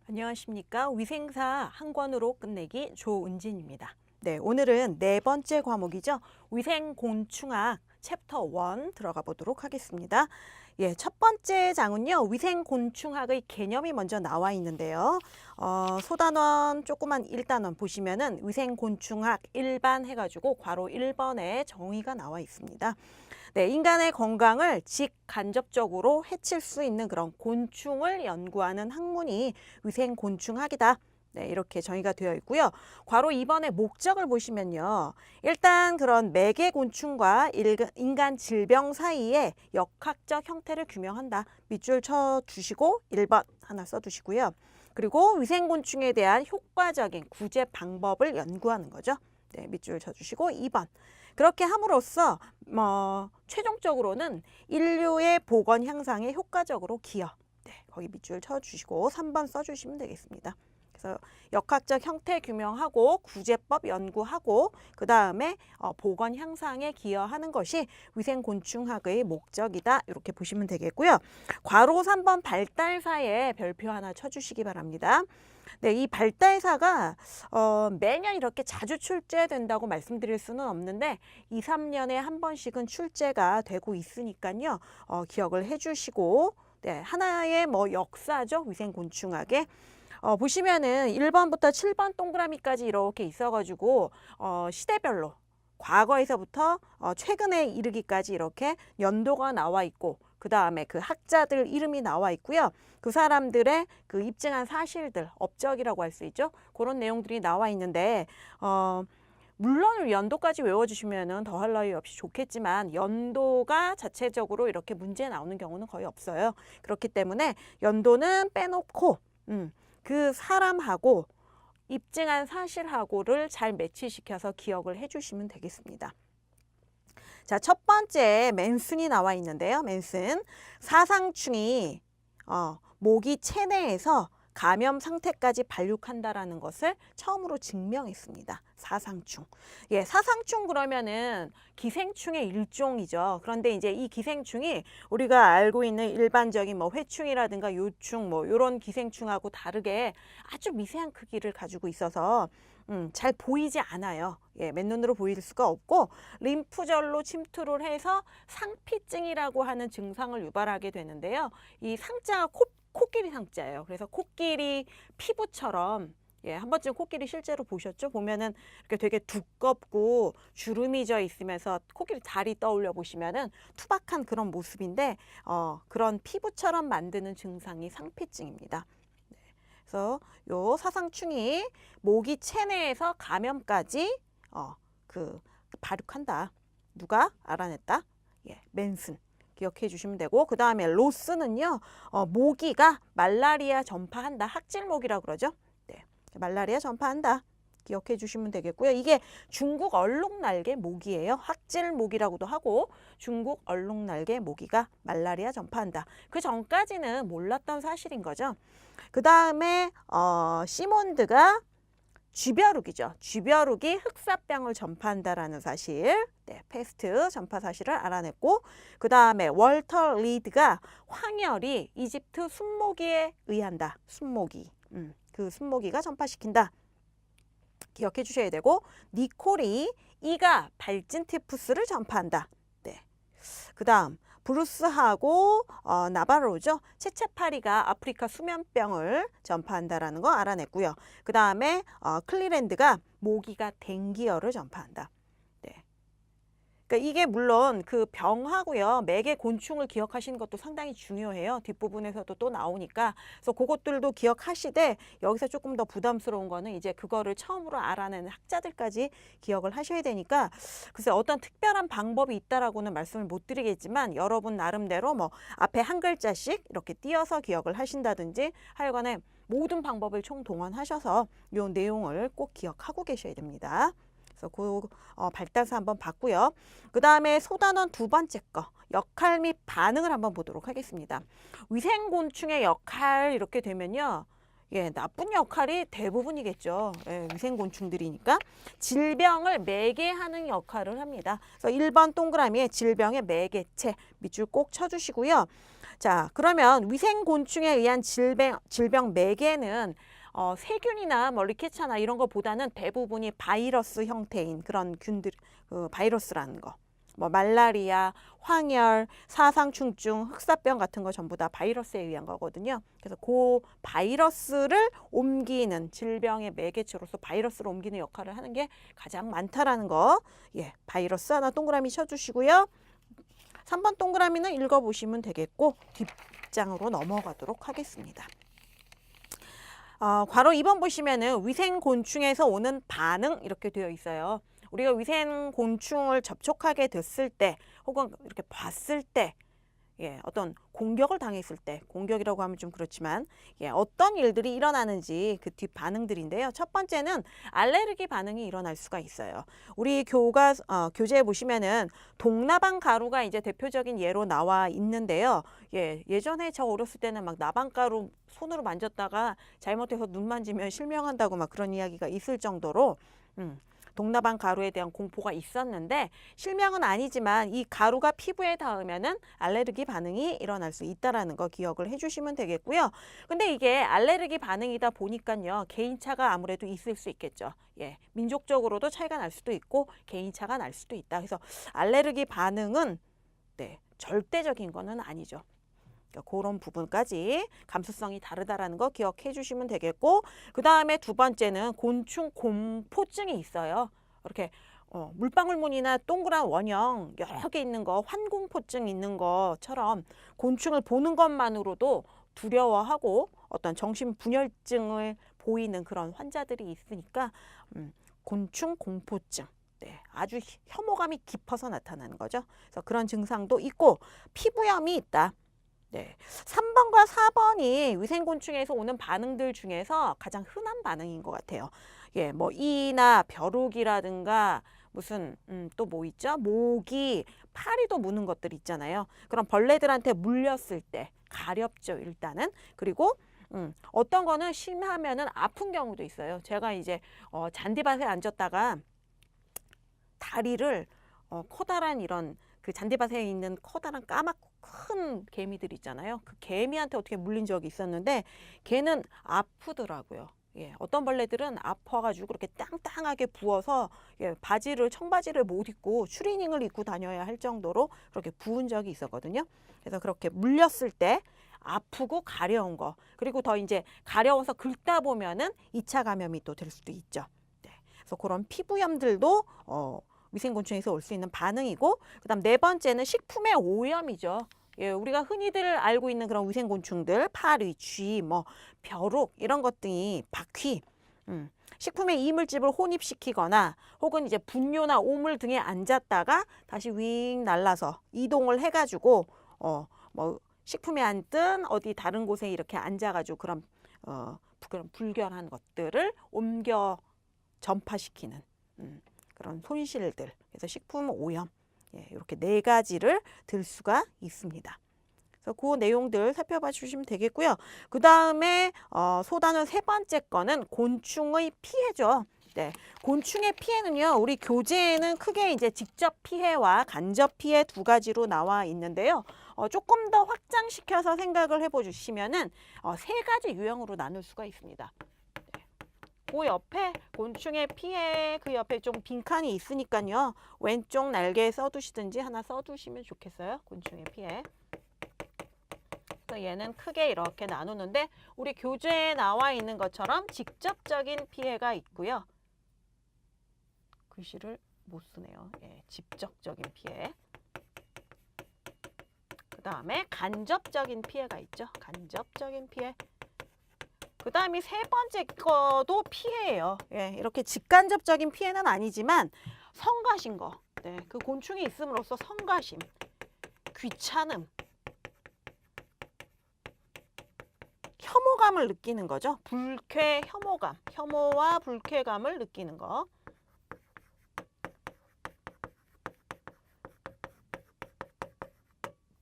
안녕하십니까. 위생사 한 권으로 끝내기 조은진입니다. 네, 오늘은 네 번째 과목이죠. 위생곤충학 챕터 1 들어가 보도록 하겠습니다. 예, 첫 번째 장은요. 위생곤충학의 개념이 먼저 나와 있는데요. 소단원 조그만 1단원 보시면은 위생곤충학 일반 해가지고 괄호 1번에 정의가 나와 있습니다. 네, 인간의 건강을 직간접적으로 해칠 수 있는 그런 곤충을 연구하는 학문이 위생곤충학이다. 네, 이렇게 정의가 되어 있고요. 괄호 2번의 목적을 보시면요. 일단 그런 매개곤충과 인간 질병 사이의 역학적 형태를 규명한다. 밑줄 쳐주시고 1번 하나 써두시고요. 그리고 위생곤충에 대한 효과적인 구제 방법을 연구하는 거죠. 네, 밑줄 쳐주시고 2번. 그렇게 함으로써 최종적으로는 인류의 보건 향상에 효과적으로 기여. 네, 거기 밑줄 쳐주시고 3번 써주시면 되겠습니다. 그래서 역학적 형태 규명하고 구제법 연구하고 그 다음에 보건 향상에 기여하는 것이 위생곤충학의 목적이다. 이렇게 보시면 되겠고요. 괄호 3번 발달사에 별표 하나 쳐주시기 바랍니다. 네, 이 발달사가 매년 이렇게 자주 출제된다고 말씀드릴 수는 없는데 2, 3년에 한 번씩은 출제가 되고 있으니까요. 기억을 해주시고 네, 하나의 역사죠. 위생곤충학의 보시면은 1번부터 7번 동그라미까지 이렇게 있어가지고 시대별로 과거에서부터 최근에 이르기까지 이렇게 연도가 나와 있고 그 다음에 그 학자들 이름이 나와 있고요. 그 사람들의 그 입증한 사실들, 업적이라고 할 수 있죠. 그런 내용들이 나와 있는데 물론 연도까지 외워주시면 더할 나위 없이 좋겠지만 연도가 자체적으로 이렇게 문제 나오는 경우는 거의 없어요. 그렇기 때문에 연도는 빼놓고 그 사람하고 입증한 사실하고를 잘 매치시켜서 기억을 해주시면 되겠습니다. 자, 첫 번째 맨슨이 나와 있는데요. 맨슨 사상충이 모기 체내에서 감염 상태까지 발육한다라는 것을 처음으로 증명했습니다. 사상충. 예, 사상충 그러면은 기생충의 일종이죠. 그런데 이제 이 기생충이 우리가 알고 있는 일반적인 회충이라든가 요충 요런 기생충하고 다르게 아주 미세한 크기를 가지고 있어서 잘 보이지 않아요. 예, 맨눈으로 보일 수가 없고 림프절로 침투를 해서 상피증이라고 하는 증상을 유발하게 되는데요. 이 상자가 코끼리 상자예요. 그래서 코끼리 피부처럼 한 번쯤 코끼리 실제로 보셨죠? 보면은 이렇게 되게 두껍고 주름이 져 있으면서 코끼리 다리 떠올려 보시면은 투박한 그런 모습인데 그런 피부처럼 만드는 증상이 상피증입니다. 그래서 요 사상충이 모기 체내에서 감염까지 발육한다. 누가 알아냈다? 예, 맨슨. 기억해 주시면 되고 그 다음에 로스는요. 모기가 말라리아 전파한다. 학질모기라고 그러죠. 네, 말라리아 전파한다. 기억해 주시면 되겠고요. 이게 중국 얼룩날개 모기예요. 학질모기라고도 하고 중국 얼룩날개 모기가 말라리아 전파한다. 그 전까지는 몰랐던 사실인 거죠. 그 다음에 시몬드가 쥐벼룩이죠. 쥐벼룩이 흑사병을 전파한다라는 사실, 네, 패스트 전파 사실을 알아냈고 그 다음에 월터 리드가 황열이 이집트 순모기에 의한다. 순모기, 그 순모기가 전파시킨다. 기억해 주셔야 되고 니콜이 이가 발진티푸스를 전파한다. 네. 그 다음 브루스하고 나바로죠. 채채파리가 아프리카 수면병을 전파한다라는 거 알아냈고요. 그 다음에 클리랜드가 모기가 댕기열을 전파한다. 네. 그러니까 이게 물론 그 병하고요. 매개 곤충을 기억하시는 것도 상당히 중요해요. 뒷부분에서도 또 나오니까. 그래서 그것들도 기억하시되 여기서 조금 더 부담스러운 거는 이제 그거를 처음으로 알아내는 학자들까지 기억을 하셔야 되니까 글쎄 어떤 특별한 방법이 있다라고는 말씀을 못 드리겠지만 여러분 나름대로 앞에 한 글자씩 이렇게 띄어서 기억을 하신다든지 하여간에 모든 방법을 총동원하셔서 이 내용을 꼭 기억하고 계셔야 됩니다. 그래서 발달사 한번 봤고요. 그 다음에 소단원 두 번째 거 역할 및 반응을 한번 보도록 하겠습니다. 위생곤충의 역할 이렇게 되면요. 예, 나쁜 역할이 대부분이겠죠. 예, 위생곤충들이니까 질병을 매개하는 역할을 합니다. 그래서 1번 동그라미에 질병의 매개체 밑줄 꼭 쳐주시고요. 자, 그러면 위생곤충에 의한 질병 매개는 세균이나 뭐 리케차나 이런 것보다는 대부분이 바이러스 형태인 그런 균들, 바이러스라는 거. 뭐 말라리아, 황열, 사상충증, 흑사병 같은 거 전부 다 바이러스에 의한 거거든요. 그래서 그 바이러스를 옮기는 질병의 매개체로서 바이러스를 옮기는 역할을 하는 게 가장 많다라는 거. 예, 바이러스 하나 동그라미 쳐주시고요. 3번 동그라미는 읽어보시면 되겠고 뒷장으로 넘어가도록 하겠습니다. 괄호 2번 보시면은 위생곤충에서 오는 반응 이렇게 되어 있어요. 우리가 위생곤충을 접촉하게 됐을 때 혹은 이렇게 봤을 때 예, 어떤 공격을 당했을 때, 공격이라고 하면 좀 그렇지만 예, 어떤 일들이 일어나는지 그 뒷 반응들인데요. 첫 번째는 알레르기 반응이 일어날 수가 있어요. 우리 교재에 보시면은 동나방 가루가 이제 대표적인 예로 나와 있는데요. 예, 예전에 저 어렸을 때는 막 나방가루 손으로 만졌다가 잘못해서 눈 만지면 실명한다고 막 그런 이야기가 있을 정도로 동나방 가루에 대한 공포가 있었는데 실명은 아니지만 이 가루가 피부에 닿으면은 알레르기 반응이 일어날 수 있다라는 거 기억을 해주시면 되겠고요. 근데 이게 알레르기 반응이다 보니까요 개인차가 아무래도 있을 수 있겠죠. 예, 민족적으로도 차이가 날 수도 있고 개인차가 날 수도 있다. 그래서 알레르기 반응은 네, 절대적인 거는 아니죠. 그런 부분까지 감수성이 다르다라는 거 기억해 주시면 되겠고 그 다음에 두 번째는 곤충 공포증이 있어요. 이렇게 물방울무늬나 동그란 원형 여러 개 있는 거 환공포증 있는 것처럼 곤충을 보는 것만으로도 두려워하고 어떤 정신분열증을 보이는 그런 환자들이 있으니까 곤충 공포증 네, 아주 혐오감이 깊어서 나타나는 거죠. 그래서 그런 증상도 있고 피부염이 있다. 네, 3번과 4번이 위생곤충에서 오는 반응들 중에서 가장 흔한 반응인 것 같아요. 예, 뭐 이나 벼룩이라든가 무슨 또 뭐 있죠? 모기, 파리도 무는 것들 있잖아요. 그런 벌레들한테 물렸을 때 가렵죠, 일단은. 그리고 어떤 거는 심하면은 아픈 경우도 있어요. 제가 이제 잔디밭에 앉았다가 다리를 커다란 이런 그 잔디밭에 있는 커다란 까맣고 큰 개미들 있잖아요. 그 개미한테 어떻게 물린 적이 있었는데 걔는 아프더라고요. 예, 어떤 벌레들은 아파가지고 그렇게 땅땅하게 부어서 예, 청바지를 못 입고 추리닝을 입고 다녀야 할 정도로 그렇게 부은 적이 있었거든요. 그래서 그렇게 물렸을 때 아프고 가려운 거 그리고 더 이제 가려워서 긁다 보면은 2차 감염이 또 될 수도 있죠. 네, 그래서 그런 피부염들도 위생곤충에서 올 수 있는 반응이고 그다음 네 번째는 식품의 오염이죠. 예, 우리가 흔히들 알고 있는 그런 위생곤충들 파리, 쥐, 뭐 벼룩 이런 것들이 바퀴 식품의 이물질을 혼입시키거나 혹은 이제 분뇨나 오물 등에 앉았다가 다시 윙 날라서 이동을 해가지고 뭐 식품에 앉든 어디 다른 곳에 이렇게 앉아가지고 그런 불결한 것들을 옮겨 전파시키는 그런 손실들, 그래서 식품 오염 예, 이렇게 네 가지를 들 수가 있습니다. 그래서 그 내용들 살펴봐 주시면 되겠고요. 그 다음에 소단원 세 번째 거는 곤충의 피해죠. 네, 곤충의 피해는요, 우리 교재에는 크게 이제 직접 피해와 간접 피해 두 가지로 나와 있는데요. 조금 더 확장시켜서 생각을 해보시면은 세 가지 유형으로 나눌 수가 있습니다. 그 옆에 곤충의 피해 그 옆에 좀 빈칸이 있으니까요. 왼쪽 날개에 써두시든지 하나 써두시면 좋겠어요. 곤충의 피해. 그래서 얘는 크게 이렇게 나누는데 우리 교재에 나와 있는 것처럼 직접적인 피해가 있고요. 글씨를 못 쓰네요. 예, 직접적인 피해. 그 다음에 간접적인 피해가 있죠. 간접적인 피해. 그 다음에 세 번째 거도 피해예요. 예, 이렇게 직간접적인 피해는 아니지만 성가신 거. 네, 그 곤충이 있음으로써 성가심, 귀찮음, 혐오감을 느끼는 거죠. 불쾌, 혐오감, 혐오와 불쾌감을 느끼는 거.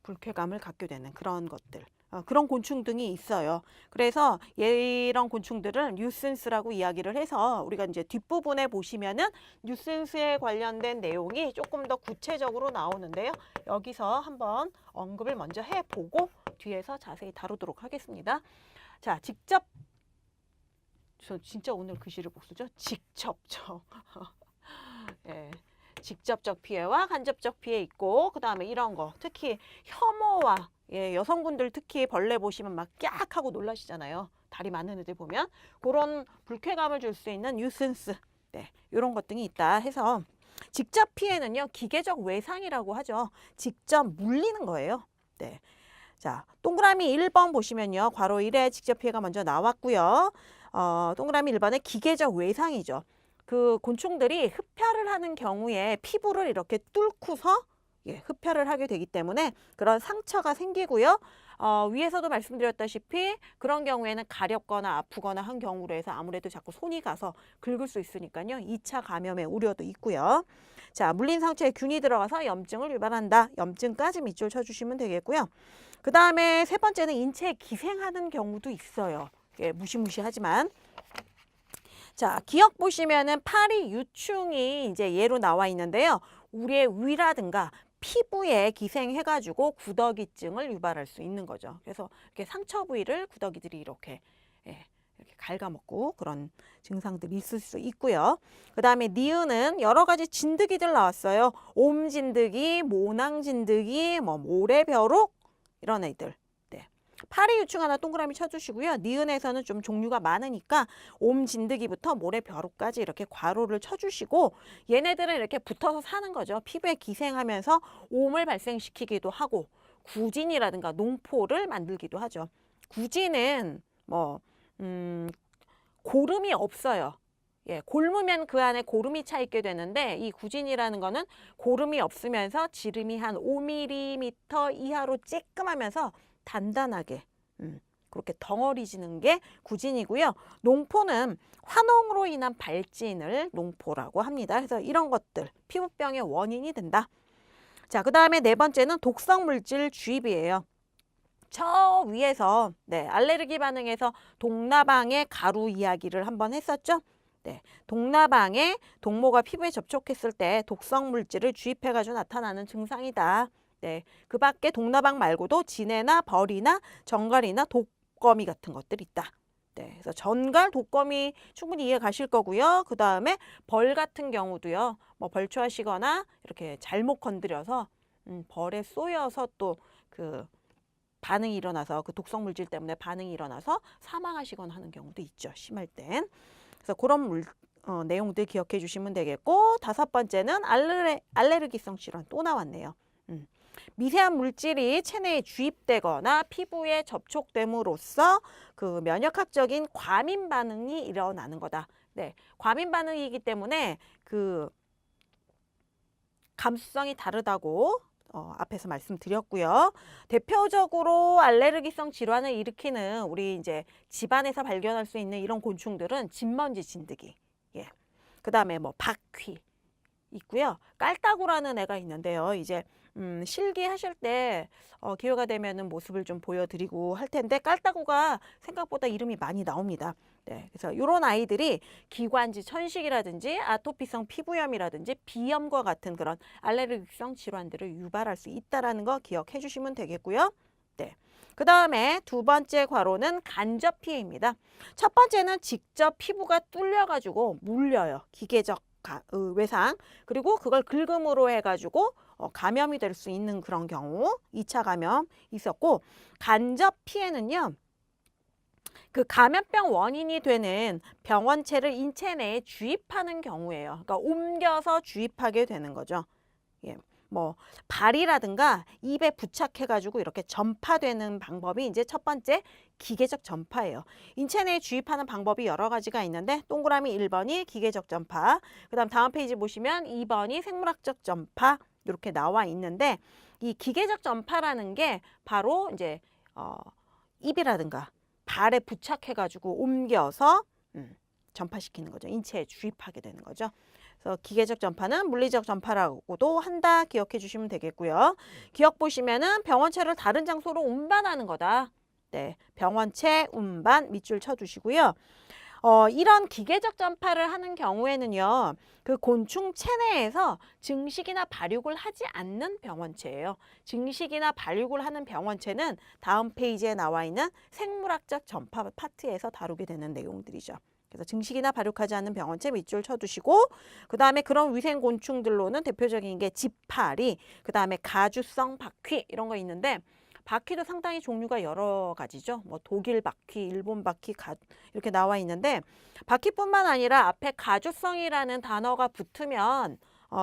불쾌감을 갖게 되는 그런 것들. 그런 곤충 등이 있어요. 그래서 이런 곤충들을 뉴센스라고 이야기를 해서 우리가 이제 뒷부분에 보시면은 뉴센스에 관련된 내용이 조금 더 구체적으로 나오는데요. 여기서 한번 언급을 먼저 해보고 뒤에서 자세히 다루도록 하겠습니다. 자, 저 진짜 오늘 글씨를 못 쓰죠? 직접적. 예, 직접적 피해와 간접적 피해 있고, 그 다음에 이런 거, 특히 혐오와, 예, 여성분들 특히 벌레 보시면 막 깍 하고 놀라시잖아요. 다리 많은 애들 보면. 그런 불쾌감을 줄 수 있는 뉴센스, 네, 이런 것 등이 있다 해서, 직접 피해는요, 기계적 외상이라고 하죠. 직접 물리는 거예요. 네. 자, 동그라미 1번 보시면요, 괄호 1에 직접 피해가 먼저 나왔고요. 동그라미 1번에 기계적 외상이죠. 그 곤충들이 흡혈을 하는 경우에 피부를 이렇게 뚫고서, 예, 흡혈을 하게 되기 때문에 그런 상처가 생기고요. 위에서도 말씀드렸다시피 그런 경우에는 가렵거나 아프거나 한 경우로 해서 아무래도 자꾸 손이 가서 긁을 수 있으니까요. 2차 감염의 우려도 있고요. 자, 물린 상처에 균이 들어가서 염증을 유발한다. 염증까지 밑줄 쳐주시면 되겠고요. 그 다음에 세 번째는 인체에 기생하는 경우도 있어요. 예, 무시무시하지만. 자, 기억 보시면은 파리 유충이 이제 예로 나와 있는데요. 우리의 위라든가 피부에 기생해가지고 구더기증을 유발할 수 있는 거죠. 그래서 이렇게 상처 부위를 구더기들이 이렇게, 예, 이렇게 갉아먹고 그런 증상들이 있을 수 있고요. 그 다음에 니은은 여러 가지 진드기들 나왔어요. 옴진드기, 모낭진드기, 뭐 모래벼룩 이런 애들. 네. 파리 유충 하나 동그라미 쳐주시고요. 니은에서는 좀 종류가 많으니까 옴진드기부터 모래벼룩까지 이렇게 괄호를 쳐주시고, 얘네들은 이렇게 붙어서 사는 거죠. 피부에 기생하면서 옴을 발생시키기도 하고 구진이라든가 농포를 만들기도 하죠. 구진은 뭐 고름이 없어요. 예, 곪으면 그 안에 고름이 차 있게 되는데, 이 구진이라는 거는 고름이 없으면서 지름이 한 5mm 이하로 쬐끔하면서 단단하게 그렇게 덩어리지는 게 구진이고요. 농포는 화농으로 인한 발진을 농포라고 합니다. 그래서 이런 것들 피부병의 원인이 된다. 자, 그 다음에 네 번째는 독성 물질 주입이에요. 저 위에서, 네, 알레르기 반응에서 동나방의 가루 이야기를 한번 했었죠. 네, 동나방에 동모가 피부에 접촉했을 때 독성 물질을 주입해가지고 나타나는 증상이다. 네, 그 밖에 동나방 말고도 진해나 벌이나 정갈이나 독거미 같은 것들이 있다. 네, 그래서 전갈, 독거미 충분히 이해 가실 거고요. 그 다음에 벌 같은 경우도요. 뭐 벌초하시거나 이렇게 잘못 건드려서 벌에 쏘여서 또 그 반응이 일어나서, 그 독성 물질 때문에 반응이 일어나서 사망하시거나 하는 경우도 있죠. 심할 땐. 그래서 그런 내용들 기억해 주시면 되겠고, 다섯 번째는 알레르기성 질환 또 나왔네요. 미세한 물질이 체내에 주입되거나 피부에 접촉됨으로써 그 면역학적인 과민 반응이 일어나는 거다. 네, 과민 반응이기 때문에 그 감수성이 다르다고 앞에서 말씀드렸고요. 대표적으로 알레르기성 질환을 일으키는 우리 이제 집안에서 발견할 수 있는 이런 곤충들은 진먼지 진드기, 예, 그 다음에 뭐 박쥐 있고요. 깔따구라는 애가 있는데요. 이제 실기하실 때 기회가 되면은 모습을 좀 보여드리고 할 텐데, 깔따구가 생각보다 이름이 많이 나옵니다. 네, 그래서 이런 아이들이 기관지 천식이라든지 아토피성 피부염이라든지 비염과 같은 그런 알레르기성 질환들을 유발할 수 있다라는 거 기억해 주시면 되겠고요. 네. 그 다음에 두 번째 괄호는 간접 피해입니다. 첫 번째는 직접 피부가 뚫려가지고 물려요. 기계적 외상. 그리고 그걸 긁음으로 해가지고 감염이 될 수 있는 그런 경우, 2차 감염 있었고, 간접 피해는요, 그 감염병 원인이 되는 병원체를 인체 내에 주입하는 경우예요. 그러니까 옮겨서 주입하게 되는 거죠. 예, 뭐 발이라든가 입에 부착해가지고 이렇게 전파되는 방법이 이제 첫 번째 기계적 전파예요. 인체 내에 주입하는 방법이 여러 가지가 있는데, 동그라미 1번이 기계적 전파, 그 다음 페이지 보시면 2번이 생물학적 전파 이렇게 나와 있는데, 이 기계적 전파라는 게 바로 이제 입이라든가 발에 부착해가지고 옮겨서 전파시키는 거죠. 인체에 주입하게 되는 거죠. 그래서 기계적 전파는 물리적 전파라고도 한다. 기억해 주시면 되겠고요. 기억 보시면은 병원체를 다른 장소로 운반하는 거다. 네, 병원체 운반 밑줄 쳐주시고요. 이런 기계적 전파를 하는 경우에는요, 그 곤충 체내에서 증식이나 발육을 하지 않는 병원체예요. 증식이나 발육을 하는 병원체는 다음 페이지에 나와 있는 생물학적 전파 파트에서 다루게 되는 내용들이죠. 그래서 증식이나 발육하지 않는 병원체 밑줄 쳐두시고, 그 다음에 그런 위생곤충들로는 대표적인 게 지파리, 그 다음에 가주성 바퀴 이런 거 있는데, 바퀴도 상당히 종류가 여러 가지죠. 뭐 독일 바퀴, 일본 바퀴 이렇게 나와 있는데, 바퀴뿐만 아니라 앞에 가주성이라는 단어가 붙으면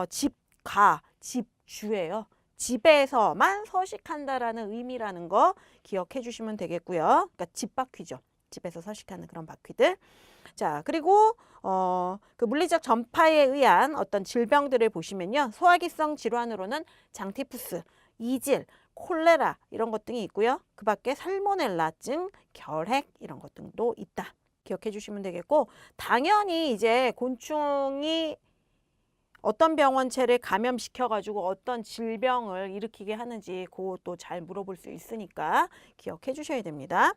집가, 집주예요. 집에서만 서식한다라는 의미라는 거 기억해 주시면 되겠고요. 그러니까 집바퀴죠. 집에서 서식하는 그런 바퀴들. 자, 그리고 그 물리적 전파에 의한 어떤 질병들을 보시면요. 소화기성 질환으로는 장티푸스, 이질, 콜레라 이런 것 등이 있고요. 그 밖에 살모넬라증, 결핵 이런 것 등도 있다. 기억해 주시면 되겠고, 당연히 이제 곤충이 어떤 병원체를 감염시켜가지고 어떤 질병을 일으키게 하는지 그것도 잘 물어볼 수 있으니까 기억해 주셔야 됩니다.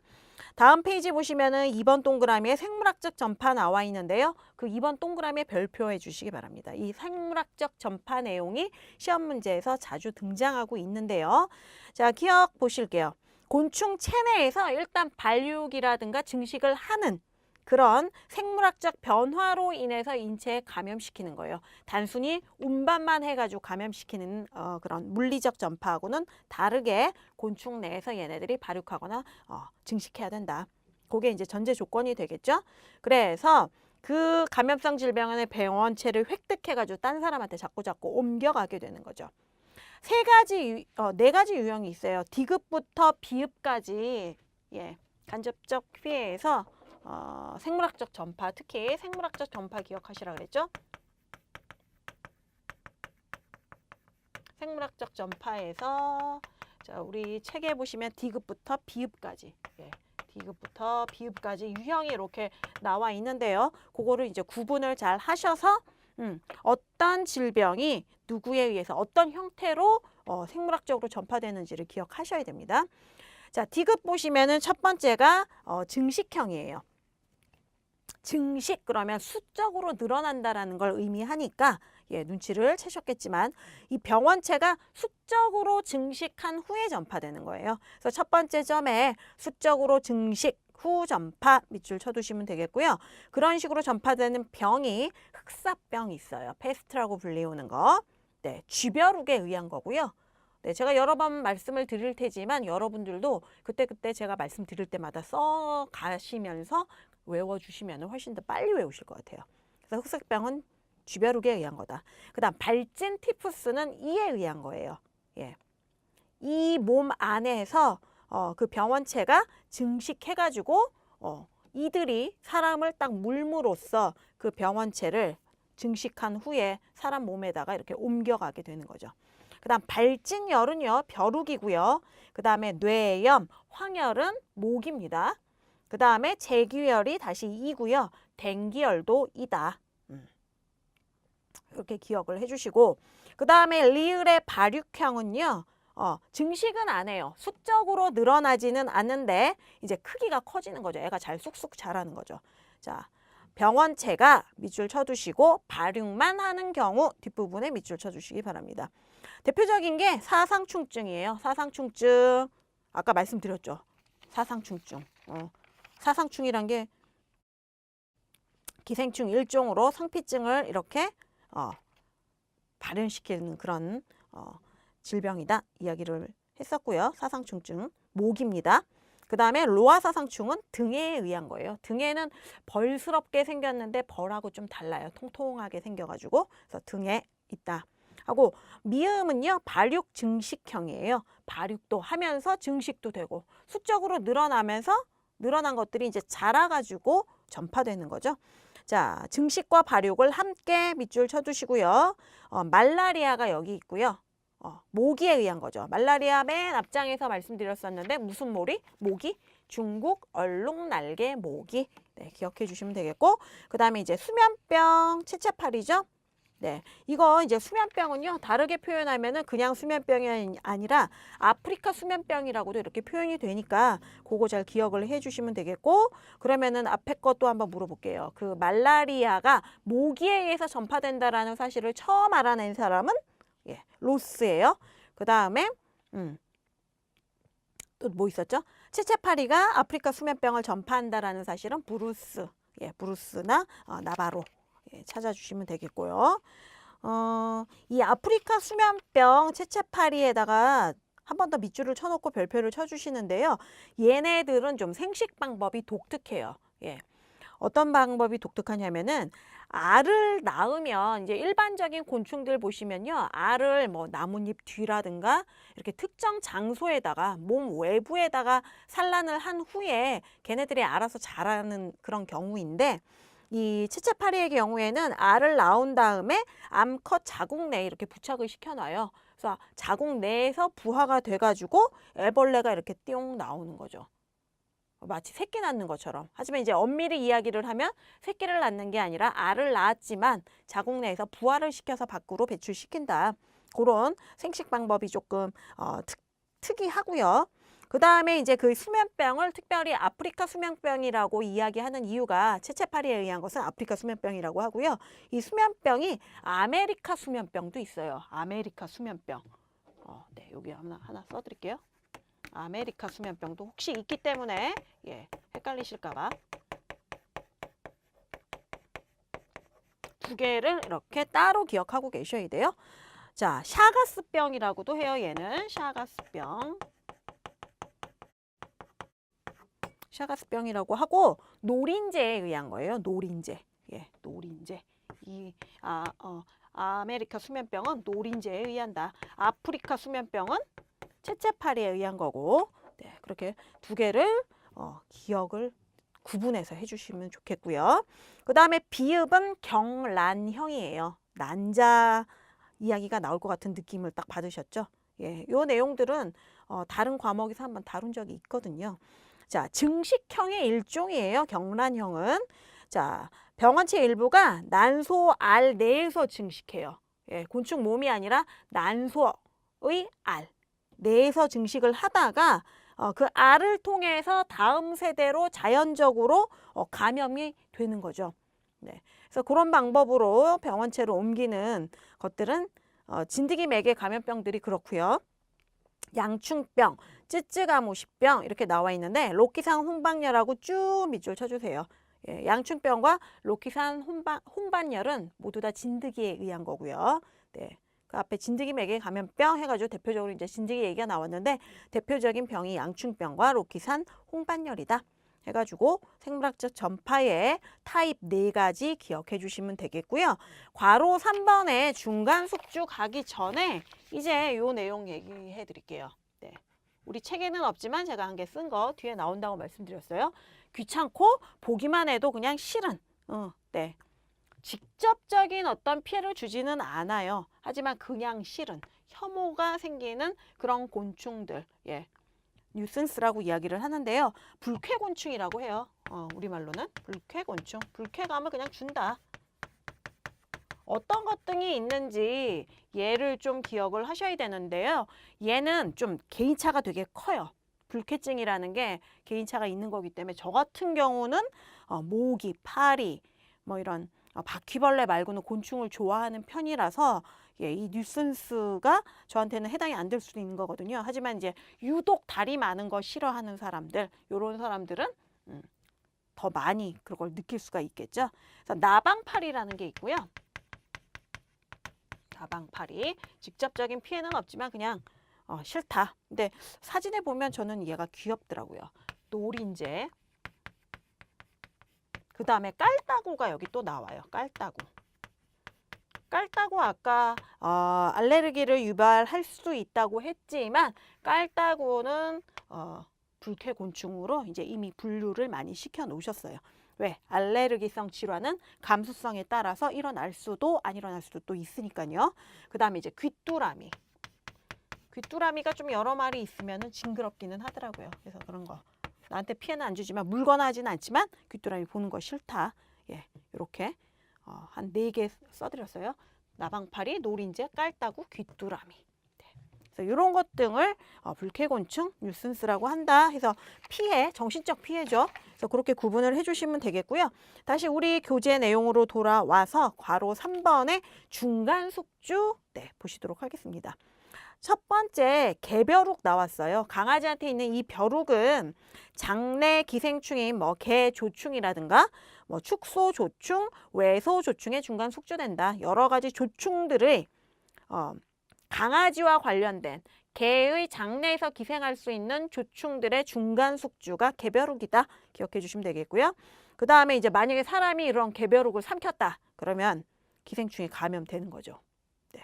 다음 페이지 보시면은 2번 동그라미에 생물학적 전파 나와 있는데요. 그 2번 동그라미에 별표해 주시기 바랍니다. 이 생물학적 전파 내용이 시험 문제에서 자주 등장하고 있는데요. 자, 기억 보실게요. 곤충 체내에서 일단 발육이라든가 증식을 하는 그런 생물학적 변화로 인해서 인체에 감염시키는 거예요. 단순히 운반만 해가지고 감염시키는 그런 물리적 전파하고는 다르게 곤충 내에서 얘네들이 발육하거나 증식해야 된다. 그게 이제 전제 조건이 되겠죠. 그래서 그 감염성 질병의 병원체를 획득해가지고 딴 사람한테 자꾸 옮겨가게 되는 거죠. 네 가지 유형이 있어요. D급부터 B급까지 간접적 피해에서 생물학적 전파, 특히 생물학적 전파 기억하시라 그랬죠? 생물학적 전파에서 자, 우리 책에 보시면 D급부터 B급까지 D급부터 B급까지 유형이 이렇게 나와 있는데요. 그거를 이제 구분을 잘 하셔서 어떤 질병이 누구에 의해서 어떤 형태로 생물학적으로 전파되는지를 기억하셔야 됩니다. 자, D급 보시면은 첫 번째가 증식형이에요. 증식 그러면 수적으로 늘어난다라는 걸 의미하니까 눈치를 채셨겠지만 이 병원체가 수적으로 증식한 후에 전파되는 거예요. 그래서 첫 번째 점에 수적으로 증식 후 전파 밑줄 쳐두시면 되겠고요. 그런 식으로 전파되는 병이 흑사병이 있어요. 페스트라고 불리우는 거. 네, 쥐벼룩에 의한 거고요. 네, 제가 여러 번 말씀을 드릴 테지만 여러분들도 그때그때 제가 말씀드릴 때마다 써 가시면서 외워주시면 훨씬 더 빨리 외우실 것 같아요. 그래서 흑사병은 쥐벼룩에 의한 거다. 그 다음 발진 티푸스는 이에 의한 거예요. 이 몸 안에서 그 병원체가 증식해가지고 이들이 사람을 딱 물므로써 그 병원체를 증식한 후에 사람 몸에다가 이렇게 옮겨가게 되는 거죠. 그 다음 발진열은요 벼룩이고요. 그 다음에 뇌염, 황열은 목입니다. 그 다음에 제기열이 다시 이고요. 댕기열도 이다. 이렇게 기억을 해주시고, 그 다음에 리을의 발육형은요. 증식은 안 해요. 수적으로 늘어나지는 않는데 이제 크기가 커지는 거죠. 애가 잘 쑥쑥 자라는 거죠. 자, 병원체가 밑줄 쳐두시고 발육만 하는 경우 뒷부분에 밑줄 쳐주시기 바랍니다. 대표적인 게 사상충증이에요. 사상충증 아까 말씀드렸죠. 사상충증. 사상충이란 게 기생충 일종으로 상피증을 이렇게 발현시키는 그런 질병이다 이야기를 했었고요. 사상충증 목입니다. 그 다음에 로아사상충은 등에 의한 거예요. 등에는 벌스럽게 생겼는데 벌하고 좀 달라요. 통통하게 생겨가지고 그래서 등에 있다 하고, 미음은요 발육 증식형이에요. 발육도 하면서 증식도 되고 수적으로 늘어난 것들이 이제 자라가지고 전파되는 거죠. 자, 증식과 발육을 함께 밑줄 쳐두시고요. 말라리아가 여기 있고요. 모기에 의한 거죠. 말라리아 맨 앞장에서 말씀드렸었는데 무슨 모리? 모기? 중국 얼룩날개 모기. 네, 기억해 주시면 되겠고, 그 다음에 이제 수면병, 채채파리죠. 네, 이거 이제 수면병은요, 다르게 표현하면은 그냥 수면병이 아니라 아프리카 수면병이라고도 이렇게 표현이 되니까 그거 잘 기억을 해 주시면 되겠고, 그러면은 앞에 것도 한번 물어볼게요. 그 말라리아가 모기에 의해서 전파된다라는 사실을 처음 알아낸 사람은 예, 로스예요. 그 다음에 또 뭐 있었죠? 치체파리가 아프리카 수면병을 전파한다라는 사실은 브루스, 예, 브루스나 나바로 예, 찾아주시면 되겠고요. 이 아프리카 수면병 채채파리에다가 한 번 더 밑줄을 쳐놓고 별표를 쳐주시는데요. 얘네들은 좀 생식 방법이 독특해요. 예. 어떤 방법이 독특하냐면은 알을 낳으면 이제 일반적인 곤충들 보시면요. 알을 뭐 나뭇잎 뒤라든가 이렇게 특정 장소에다가 몸 외부에다가 산란을 한 후에 걔네들이 알아서 자라는 그런 경우인데 이 치체파리의 경우에는 알을 낳은 다음에 암컷 자궁 내에 이렇게 부착을 시켜놔요. 그래서 자궁 내에서 부화가 돼가지고 애벌레가 이렇게 띠용 나오는 거죠. 마치 새끼 낳는 것처럼. 하지만 이제 엄밀히 이야기를 하면 새끼를 낳는 게 아니라 알을 낳았지만 자궁 내에서 부화를 시켜서 밖으로 배출시킨다. 그런 생식 방법이 조금 특이하고요. 그 다음에 이제 그 수면병을 특별히 아프리카 수면병이라고 이야기하는 이유가 채채파리에 의한 것은 아프리카 수면병이라고 하고요. 이 수면병이 아메리카 수면병도 있어요. 아메리카 수면병. 네, 여기 하나 써드릴게요. 아메리카 수면병도 혹시 있기 때문에 예, 헷갈리실까봐 두 개를 이렇게 따로 기억하고 계셔야 돼요. 자, 샤가스병이라고도 해요. 얘는 샤가스병. 샤가스병이라고 하고 노린재에 의한 거예요. 노린재. 예, 노린재. 아메리카 수면병은 노린재에 의한다. 아프리카 수면병은 채채파리에 의한 거고. 네, 그렇게 두 개를 기억을 구분해서 해주시면 좋겠고요. 그 다음에 비읍은 경란형이에요. 난자 이야기가 나올 것 같은 느낌을 딱 받으셨죠? 예, 요 내용들은 다른 과목에서 한번 다룬 적이 있거든요. 자, 증식형의 일종이에요. 경란형은. 자, 병원체 일부가 난소 알 내에서 증식해요. 예, 곤충 몸이 아니라 난소의 알 내에서 증식을 하다가 그 알을 통해서 다음 세대로 자연적으로 감염이 되는 거죠. 네, 그래서 그런 방법으로 병원체로 옮기는 것들은 진드기 매개 감염병들이 그렇고요. 양충병, 쯔쯔가무시병 이렇게 나와 있는데 로키산 홍반열하고 쭉 밑줄 쳐주세요. 예, 양충병과 로키산 홍반열은 모두 다 진드기에 의한 거고요. 네, 그 앞에 진드기 매개 감염병 해가지고 대표적으로 이제 진드기 얘기가 나왔는데 대표적인 병이 양충병과 로키산 홍반열이다. 해가지고 생물학적 전파의 타입 4가지 기억해 주시면 되겠고요. 괄호 3번에 중간 숙주 가기 전에 이제 요 내용 얘기해 드릴게요. 네. 우리 책에는 없지만 제가 한 개 쓴 거 뒤에 나온다고 말씀드렸어요. 귀찮고 보기만 해도 그냥 싫은. 네. 직접적인 어떤 피해를 주지는 않아요. 하지만 그냥 싫은. 혐오가 생기는 그런 곤충들. 예. 뉴센스라고 이야기를 하는데요. 불쾌곤충이라고 해요. 우리말로는 불쾌곤충. 불쾌감을 그냥 준다. 어떤 것들이 있는지 얘를 좀 기억을 하셔야 되는데요. 얘는 좀 개인차가 되게 커요. 불쾌증이라는 게 개인차가 있는 거기 때문에 저 같은 경우는 모기, 파리, 뭐 이런 바퀴벌레 말고는 곤충을 좋아하는 편이라서 예, 이 뉴센스가 저한테는 해당이 안 될 수도 있는 거거든요. 하지만 이제 유독 다리 많은 거 싫어하는 사람들, 요런 사람들은 더 많이 그걸 느낄 수가 있겠죠. 그래서 나방파리라는 게 있고요. 나방파리. 직접적인 피해는 없지만 그냥 싫다. 근데 사진에 보면 저는 얘가 귀엽더라고요. 노린재. 그 다음에 깔따구가 여기 또 나와요. 깔따구. 깔따구 아까 알레르기를 유발할 수 있다고 했지만 깔따구는 불쾌곤충으로 이제 이미 분류를 많이 시켜 놓으셨어요. 왜? 알레르기성 질환은 감수성에 따라서 일어날 수도 안 일어날 수도 또 있으니까요. 그 다음에 이제 귀뚜라미. 귀뚜라미가 좀 여러 마리 있으면 징그럽기는 하더라고요. 그래서 그런 거. 나한테 피해는 안 주지만 물거나 하지는 않지만 귀뚜라미 보는 거 싫다. 예, 이렇게 한 4개 써드렸어요. 나방파리, 노린재, 깔따구, 귀뚜라미. 그래서 이런 것 등을 불쾌곤충, 뉴슨스라고 한다 해서 피해, 정신적 피해죠. 그래서 그렇게 구분을 해주시면 되겠고요. 다시 우리 교재 내용으로 돌아와서 괄호 3번의 중간 숙주 보시도록 하겠습니다. 첫 번째 개벼룩 나왔어요. 강아지한테 있는 이 벼룩은 장내 기생충인 개조충이라든가 축소조충, 외소조충의 중간 숙주된다. 여러 가지 조충들의 강아지와 관련된 개의 장내에서 기생할 수 있는 조충들의 중간 숙주가 개벼룩이다. 기억해 주시면 되겠고요. 그 다음에 이제 만약에 사람이 이런 개벼룩을 삼켰다. 그러면 기생충이 감염되는 거죠. 네.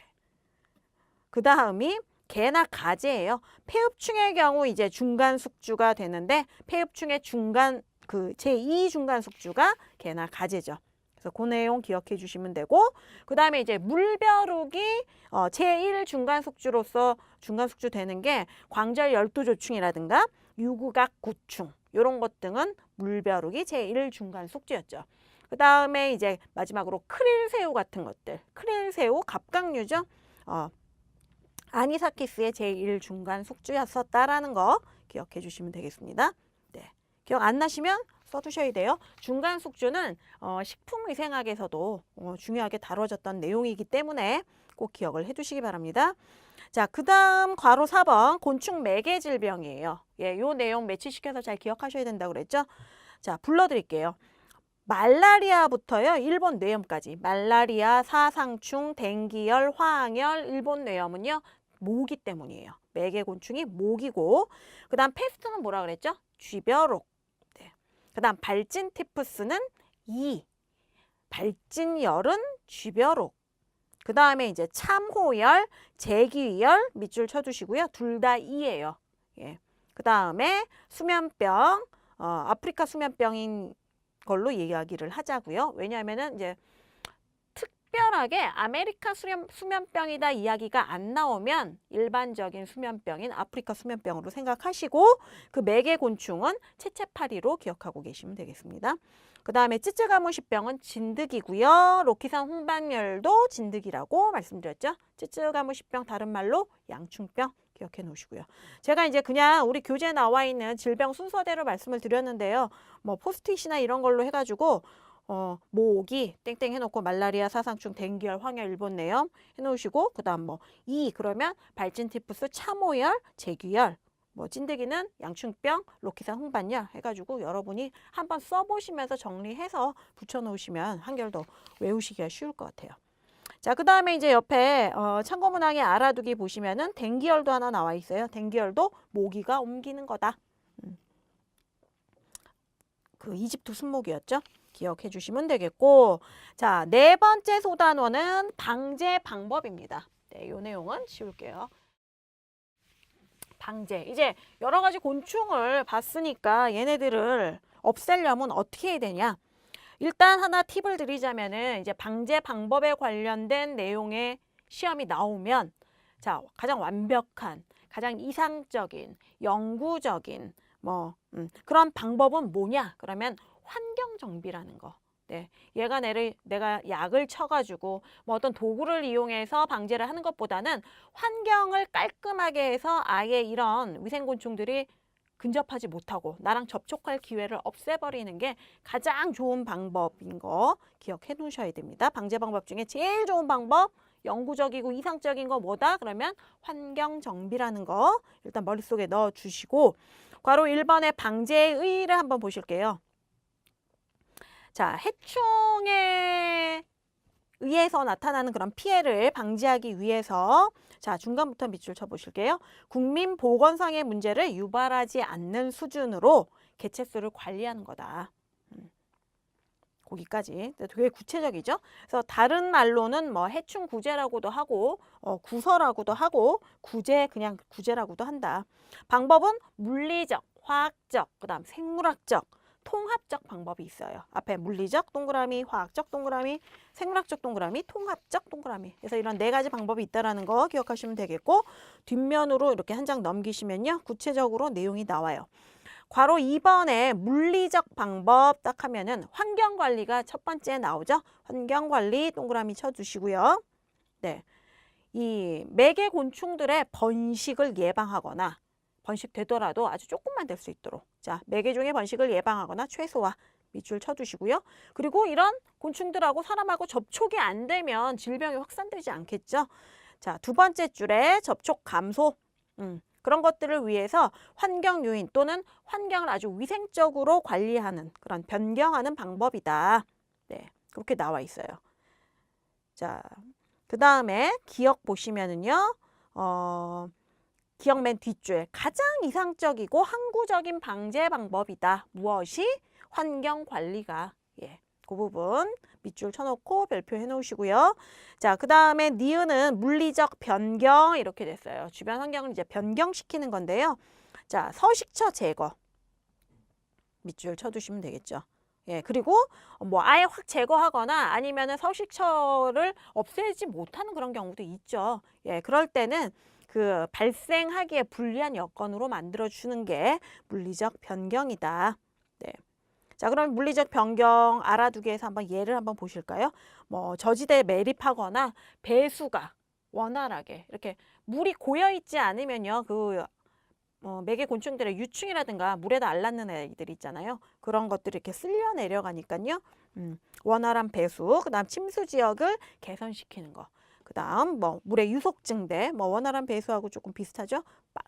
그 다음이 개나 가재예요. 폐흡충의 경우 이제 중간 숙주가 되는데 폐흡충의 중간 제2 중간 숙주가 개나 가재죠. 그래서 그 내용 기억해 주시면 되고 그 다음에 이제 물벼룩이 제1 중간 숙주로서 중간 숙주 되는 게 광절 열두조충이라든가 유구각 구충 이런 것 등은 물벼룩이 제1 중간 숙주였죠. 그 다음에 이제 마지막으로 크릴새우 같은 것들, 크릴새우 갑각류죠. 아니사키스의 제1 중간 숙주였었다라는 거 기억해 주시면 되겠습니다. 네. 기억 안 나시면 써두셔야 돼요. 중간 숙주는 식품위생학에서도 중요하게 다뤄졌던 내용이기 때문에 꼭 기억을 해두시기 바랍니다. 자, 그 다음 괄호 4번 곤충 매개 질병이에요. 예, 요 내용 매치시켜서 잘 기억하셔야 된다고 그랬죠. 자, 불러드릴게요. 말라리아부터요. 일본 뇌염까지. 말라리아, 사상충, 댕기열, 화항열, 일본 뇌염은요. 모기 때문이에요. 매개곤충이 모기고 그 다음 패스트는 뭐라 그랬죠? 쥐벼룩. 네. 그 다음 발진티푸스는 이. 발진열은 쥐벼룩. 그 다음에 이제 참호열, 재기열 밑줄 쳐주시고요. 둘 다 이예요. 예. 그 다음에 수면병, 아프리카 수면병인 걸로 이야기를 하자고요. 왜냐하면은 이제 특별하게 아메리카 수면병이다 이야기가 안 나오면 일반적인 수면병인 아프리카 수면병으로 생각하시고 그 매개곤충은 채채파리로 기억하고 계시면 되겠습니다. 그 다음에 쯔쯔가무시병은 진드기고요. 로키산 홍반열도 진드기라고 말씀드렸죠. 쯔쯔가무시병 다른 말로 양충병 기억해 놓으시고요. 제가 이제 그냥 우리 교재에 나와 있는 질병 순서대로 말씀을 드렸는데요. 포스트잇이나 이런 걸로 해가지고 모기 땡땡 해놓고 말라리아, 사상충, 댕기열, 황열, 일본 뇌염 해놓으시고 그 다음 그러면 발진티푸스, 참호열, 재귀열 찐득이는 양충병, 로키산 홍반열 해가지고 여러분이 한번 써보시면서 정리해서 붙여놓으시면 한결 더 외우시기가 쉬울 것 같아요. 자, 그 다음에 이제 옆에 참고문항에 알아두기 보시면은 댕기열도 하나 나와 있어요. 댕기열도 모기가 옮기는 거다. 그 이집트 순모기였죠. 기억해 주시면 되겠고 자, 네 번째 소단원은 방제 방법입니다. 네, 이 내용은 지울게요. 방제. 이제 여러 가지 곤충을 봤으니까 얘네들을 없애려면 어떻게 해야 되냐. 일단 하나 팁을 드리자면은 이제 방제 방법에 관련된 내용의 시험이 나오면 자, 가장 완벽한, 가장 이상적인, 영구적인 그런 방법은 뭐냐? 그러면 환경 정비라는 거. 네, 얘가 내가 약을 쳐가지고 어떤 도구를 이용해서 방제를 하는 것보다는 환경을 깔끔하게 해서 아예 이런 위생곤충들이 근접하지 못하고 나랑 접촉할 기회를 없애버리는 게 가장 좋은 방법인 거 기억해 놓으셔야 됩니다. 방제 방법 중에 제일 좋은 방법, 영구적이고 이상적인 거 뭐다? 그러면 환경 정비라는 거 일단 머릿속에 넣어주시고 괄호 1번의 방제의 의의를 한번 보실게요. 자, 해충에 의해서 나타나는 그런 피해를 방지하기 위해서 자, 중간부터 밑줄 쳐보실게요. 국민보건상의 문제를 유발하지 않는 수준으로 개체수를 관리하는 거다. 거기까지 되게 구체적이죠. 그래서 다른 말로는 해충 구제라고도 하고 구서라고도 하고 구제 그냥 구제라고도 한다. 방법은 물리적, 화학적, 그다음 생물학적, 통합적 방법이 있어요. 앞에 물리적 동그라미, 화학적 동그라미, 생물학적 동그라미, 통합적 동그라미. 그래서 이런 네 가지 방법이 있다라는 거 기억하시면 되겠고 뒷면으로 이렇게 한 장 넘기시면요. 구체적으로 내용이 나와요. 괄호 2번에 물리적 방법 딱 하면은 환경관리가 첫 번째 나오죠. 환경관리 동그라미 쳐주시고요. 네. 이 매개 곤충들의 번식을 예방하거나 번식되더라도 아주 조금만 될 수 있도록 자, 매개종의 번식을 예방하거나 최소화 밑줄 쳐주시고요. 그리고 이런 곤충들하고 사람하고 접촉이 안 되면 질병이 확산되지 않겠죠. 자, 두 번째 줄에 접촉 감소 그런 것들을 위해서 환경 요인 또는 환경을 아주 위생적으로 관리하는 그런 변경하는 방법이다. 네, 그렇게 나와 있어요. 자, 그 다음에 기억 보시면은요. 기억 맨 뒷줄 가장 이상적이고 항구적인 방제 방법이다. 무엇이? 환경 관리가. 예, 그 부분 밑줄 쳐놓고 별표해 놓으시고요. 자, 그 다음에 니은은 물리적 변경 이렇게 됐어요. 주변 환경을 이제 변경시키는 건데요. 자, 서식처 제거 밑줄 쳐두시면 되겠죠. 예, 그리고 뭐 아예 확 제거하거나 아니면은 서식처를 없애지 못하는 그런 경우도 있죠. 예, 그럴 때는 그 발생하기에 불리한 여건으로 만들어주는 게 물리적 변경이다. 네. 자, 그럼 물리적 변경 알아두기 위해서 한번 예를 한번 보실까요? 뭐 저지대에 매립하거나 배수가 원활하게 이렇게 물이 고여있지 않으면요. 그 매개 곤충들의 유충이라든가 물에다 알낳는 애들 있잖아요. 그런 것들이 이렇게 쓸려 내려가니까요. 원활한 배수, 그 다음 침수 지역을 개선시키는 거. 그 다음 뭐 물의 유속증대, 뭐 원활한 배수하고 조금 비슷하죠.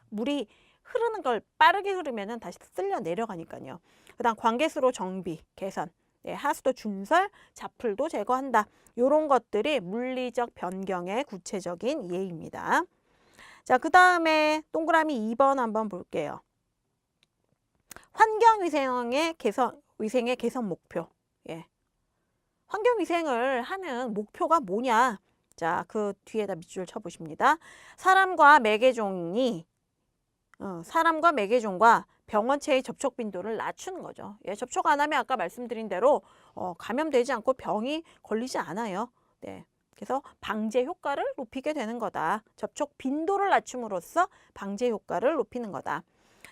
물이 흐르는 걸 빠르게 흐르면은 다시 쓸려 내려가니까요. 그 다음 관계수로 정비, 개선, 네, 하수도 준설, 자풀도 제거한다. 이런 것들이 물리적 변경의 구체적인 예입니다. 자, 그 다음에 동그라미 2번 한번 볼게요. 환경위생의 개선 목표. 예. 환경위생을 하는 목표가 뭐냐? 자, 그 뒤에다 밑줄 쳐보십니다. 사람과 매개종과 병원체의 접촉 빈도를 낮추는 거죠. 예, 접촉 안 하면 아까 말씀드린 대로 감염되지 않고 병이 걸리지 않아요. 네. 그래서 방제 효과를 높이게 되는 거다. 접촉 빈도를 낮춤으로써 방제 효과를 높이는 거다.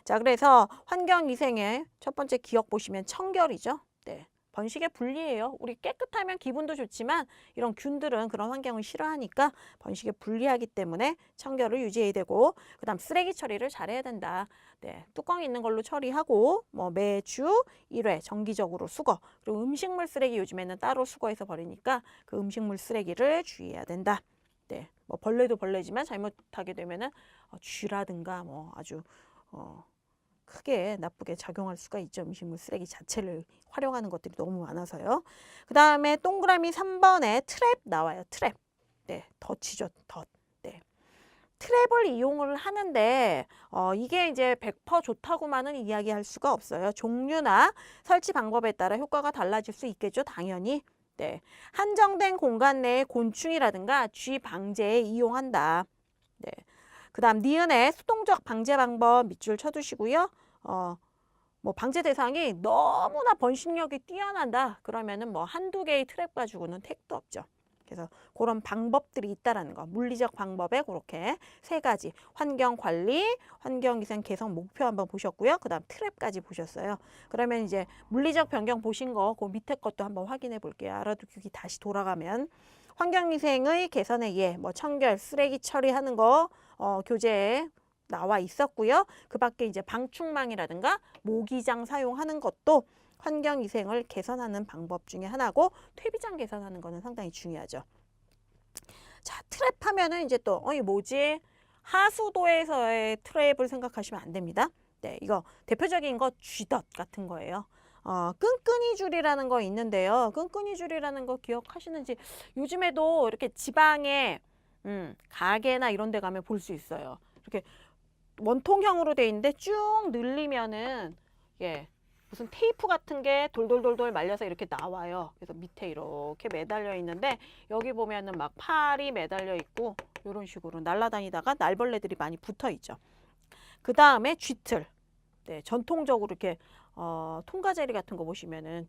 자, 그래서 환경위생의 첫 번째 기억 보시면 청결이죠. 네. 번식의 분리예요. 우리 깨끗하면 기분도 좋지만 이런 균들은 그런 환경을 싫어하니까 번식에 불리하기 때문에 청결을 유지해야 되고 그 다음 쓰레기 처리를 잘해야 된다. 네, 뚜껑이 있는 걸로 처리하고 뭐 매주 1회 정기적으로 수거 그리고 음식물 쓰레기 요즘에는 따로 수거해서 버리니까 그 음식물 쓰레기를 주의해야 된다. 네, 뭐 벌레도 벌레지만 잘못하게 되면은 쥐라든가 뭐 아주 크게 나쁘게 작용할 수가 있죠. 음식물 쓰레기 자체를 활용하는 것들이 너무 많아서요. 그 다음에 동그라미 3번에 트랩 나와요. 트랩. 네, 덫이죠. 덫. 네. 트랩을 이용을 하는데 이게 이제 100% 좋다고만은 이야기할 수가 없어요. 종류나 설치 방법에 따라 효과가 달라질 수 있겠죠. 당연히. 네. 한정된 공간 내의 곤충이라든가 쥐 방제에 이용한다. 네. 그 다음 니은의 수동적 방제 방법 밑줄 쳐두시고요. 뭐 방제 대상이 너무나 번식력이 뛰어난다. 그러면은 뭐 한두 개의 트랩 가지고는 택도 없죠. 그래서 그런 방법들이 있다라는 거. 물리적 방법에 그렇게 세 가지. 환경 관리, 환경위생 개선 목표 한번 보셨고요. 그 다음 트랩까지 보셨어요. 그러면 이제 물리적 변경 보신 거 그 밑에 것도 한번 확인해 볼게요. 알아두기 다시 돌아가면 환경위생의 개선의 예, 뭐 청결, 쓰레기 처리하는 거 교재에 나와 있었고요. 그 밖에 이제 방충망이라든가 모기장 사용하는 것도 환경위생을 개선하는 방법 중에 하나고 퇴비장 개선하는 거는 상당히 중요하죠. 자, 트랩 하면은 이제 또 이 뭐지? 하수도에서의 트랩을 생각하시면 안 됩니다. 네, 이거 대표적인 거 쥐덫 같은 거예요. 끈끈이 줄이라는 거 있는데요. 끈끈이 줄이라는 거 기억하시는지 요즘에도 이렇게 지방에 가게나 이런 데 가면 볼 수 있어요. 이렇게 원통형으로 돼 있는데 쭉 늘리면은 예, 무슨 테이프 같은 게 돌돌돌돌 말려서 이렇게 나와요. 그래서 밑에 이렇게 매달려 있는데 여기 보면은 막 팔이 매달려 있고 이런 식으로 날아다니다가 날벌레들이 많이 붙어 있죠. 그 다음에 쥐틀. 네, 전통적으로 이렇게 통과제리 같은 거 보시면은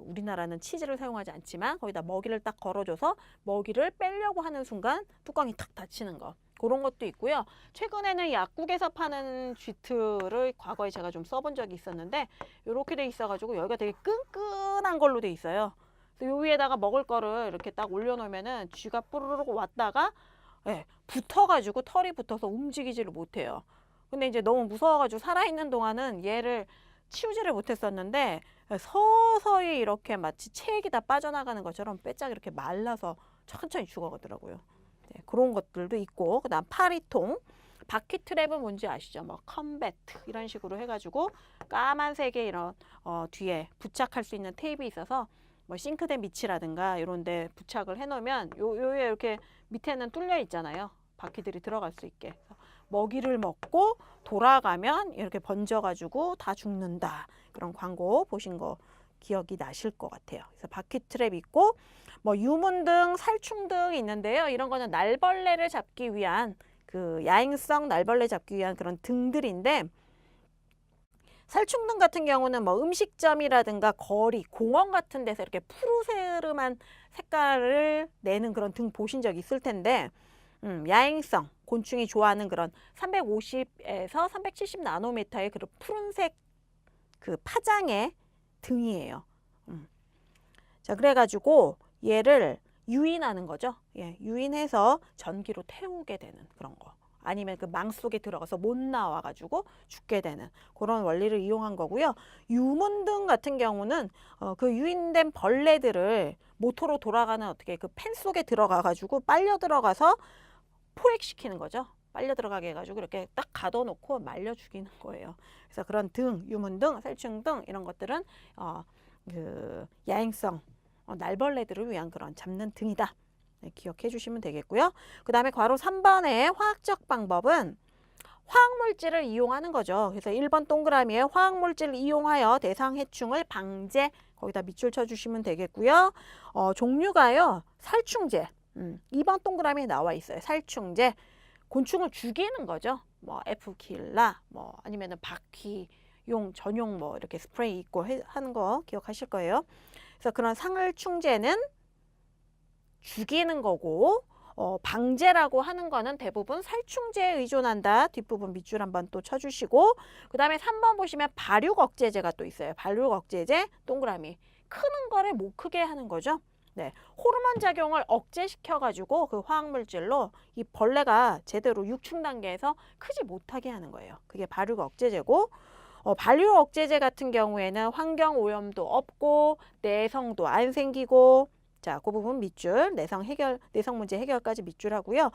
우리나라는 치즈를 사용하지 않지만 거기다 먹이를 딱 걸어줘서 먹이를 빼려고 하는 순간 뚜껑이 탁 닫히는 거. 그런 것도 있고요. 최근에는 약국에서 파는 쥐틀을 과거에 제가 좀 써본 적이 있었는데 이렇게 돼 있어가지고 여기가 되게 끈끈한 걸로 돼 있어요. 요 위에다가 먹을 거를 이렇게 딱 올려놓으면은 쥐가 뿌르르 왔다가 예, 붙어가지고 털이 붙어서 움직이지를 못해요. 근데 이제 너무 무서워가지고 살아있는 동안은 얘를 치우지를 못했었는데 서서히 이렇게 마치 체액이 다 빠져나가는 것처럼 빼짝 이렇게 말라서 천천히 죽어가더라고요. 네, 그런 것들도 있고 그다음 파리통. 바퀴트랩은 뭔지 아시죠? 뭐 컴배트 이런 식으로 해가지고 까만색의 이런 뒤에 부착할 수 있는 테이프 있어서 뭐 싱크대 밑이라든가 이런 데 부착을 해놓으면 요에 이렇게 밑에는 뚫려 있잖아요. 바퀴들이 들어갈 수 있게. 먹이를 먹고 돌아가면 이렇게 번져가지고 다 죽는다. 그런 광고 보신 거 기억이 나실 것 같아요. 그래서 바퀴트랩 있고 뭐 유문등, 살충등 있는데요. 이런 거는 날벌레를 잡기 위한 그 야행성 날벌레 잡기 위한 그런 등들인데 살충등 같은 경우는 뭐 음식점이라든가 거리, 공원 같은 데서 이렇게 푸르스름한 색깔을 내는 그런 등 보신 적 있을 텐데 야행성 곤충이 좋아하는 그런 350에서 370 나노미터의 그런 푸른색 그 파장의 등이에요. 자, 그래가지고 얘를 유인하는 거죠. 예, 유인해서 전기로 태우게 되는 그런 거. 아니면 그 망 속에 들어가서 못 나와가지고 죽게 되는 그런 원리를 이용한 거고요. 유문등 같은 경우는 그 유인된 벌레들을 모터로 돌아가는 어떻게 그 팬 속에 들어가가지고 빨려 들어가서 포획시키는 거죠. 빨려 들어가게 해가지고 이렇게 딱 가둬놓고 말려 죽이는 거예요. 그래서 그런 등, 유문등, 살충등 이런 것들은 그 야행성 날벌레들을 위한 그런 잡는 등이다. 네, 기억해 주시면 되겠고요. 그 다음에 괄호 3번의 화학적 방법은 화학물질을 이용하는 거죠. 그래서 1번 동그라미에 화학물질을 이용하여 대상 해충을 방제, 거기다 밑줄 쳐주시면 되겠고요. 종류가요. 살충제. 2번 동그라미에 나와 있어요. 살충제. 곤충을 죽이는 거죠. 뭐 F킬라, 뭐 아니면은 바퀴용 전용 뭐 이렇게 스프레이 있고 하는 거 기억하실 거예요. 그래서 그런 상을충제는 죽이는 거고 방제라고 하는 거는 대부분 살충제에 의존한다. 뒷부분 밑줄 한번 또 쳐주시고 그 다음에 3번 보시면 발육억제제가 또 있어요. 발육억제제 동그라미. 크는 거를 못 크게 하는 거죠. 네, 호르몬 작용을 억제시켜가지고 그 화학물질로 이 벌레가 제대로 육충 단계에서 크지 못하게 하는 거예요. 그게 발육억제제고 발육억제제 같은 경우에는 환경 오염도 없고 내성도 안 생기고 자, 그 부분 밑줄 내성 문제 해결까지 밑줄 하고요.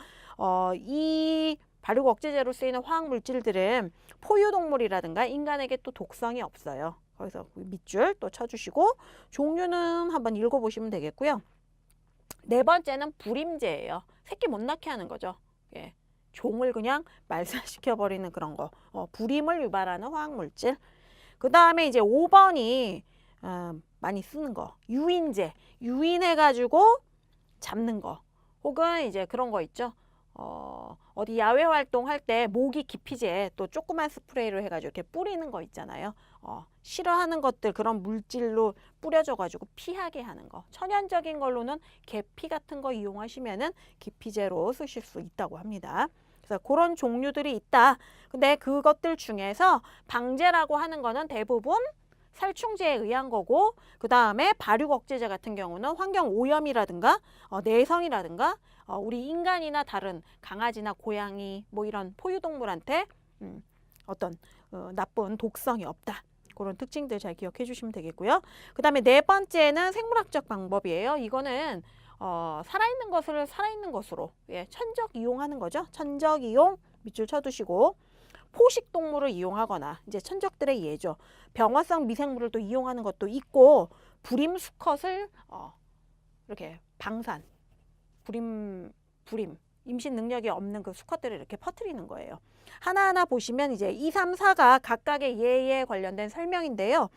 이 발육억제제로 쓰이는 화학물질들은 포유동물이라든가 인간에게 또 독성이 없어요. 거기서 밑줄 또 쳐주시고 종류는 한번 읽어보시면 되겠고요. 네 번째는 불임제예요. 새끼 못 낳게 하는 거죠. 예. 종을 그냥 말살시켜버리는 그런 거. 불임을 유발하는 화학물질. 그 다음에 이제 5번이 많이 쓰는 거. 유인제. 유인해가지고 잡는 거. 혹은 이제 그런 거 있죠. 어디 야외 활동할 때 모기 기피제 또 조그만 스프레이로 해가지고 이렇게 뿌리는 거 있잖아요. 싫어하는 것들 그런 물질로 뿌려줘가지고 피하게 하는 거. 천연적인 걸로는 계피 같은 거 이용하시면은 기피제로 쓰실 수 있다고 합니다. 그래서 그런 종류들이 있다. 근데 그것들 중에서 방제라고 하는 거는 대부분 살충제에 의한 거고 그 다음에 발육억제제 같은 경우는 환경 오염이라든가 내성이라든가 우리 인간이나 다른 강아지나 고양이 뭐 이런 포유동물한테 어떤 나쁜 독성이 없다. 그런 특징들 잘 기억해 주시면 되겠고요. 그 다음에 네 번째는 생물학적 방법이에요. 이거는 살아있는 것을 살아있는 것으로 천적 이용하는 거죠. 천적 이용 밑줄 쳐두시고 포식동물을 이용하거나 이제 천적들의 예죠. 병화성 미생물을 또 이용하는 것도 있고 불임 수컷을 이렇게 방산 불임 임신 능력이 없는 그 수컷들을 이렇게 퍼뜨리는 거예요. 하나하나 보시면 이제 2, 3, 4가 각각의 예에 관련된 설명인데요.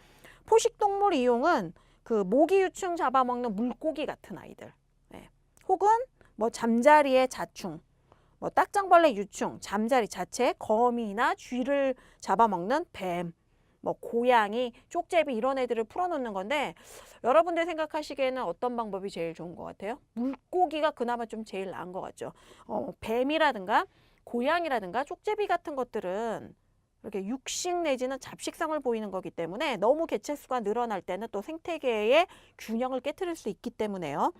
포식동물 이용은 그 모기 유충 잡아먹는 물고기 같은 아이들, 혹은 뭐 잠자리의 자충, 뭐 딱정벌레 유충, 잠자리 자체, 거미나 쥐를 잡아먹는 뱀, 뭐 고양이, 쪽제비 이런 애들을 풀어놓는 건데 여러분들 생각하시기에는 어떤 방법이 제일 좋은 것 같아요? 물고기가 그나마 좀 제일 나은 것 같죠. 뱀이라든가 고양이라든가 쪽제비 같은 것들은 이렇게 육식 내지는 잡식성을 보이는 거기 때문에 너무 개체수가 늘어날 때는 또 생태계의 균형을 깨트릴 수 있기 때문에요.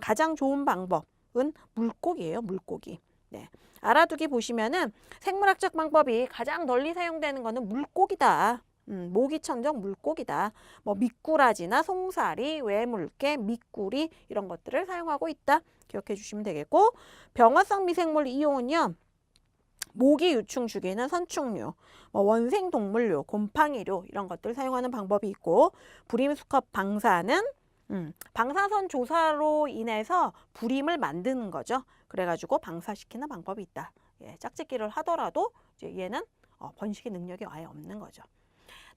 가장 좋은 방법은 물고기예요. 물고기. 네. 알아두기 보시면은 생물학적 방법이 가장 널리 사용되는 거는 물고기다. 모기천적 물고기다. 뭐 미꾸라지나 송사리, 외물개, 미꾸리 이런 것들을 사용하고 있다. 기억해 주시면 되겠고, 병화성 미생물 이용은요. 모기 유충 죽이는 선충류, 뭐 원생 동물류, 곰팡이류 이런 것들 사용하는 방법이 있고, 불임수컷 방사는 방사선 조사로 인해서 불임을 만드는 거죠. 그래가지고 방사시키는 방법이 있다. 예, 짝짓기를 하더라도 이제 얘는 번식의 능력이 아예 없는 거죠.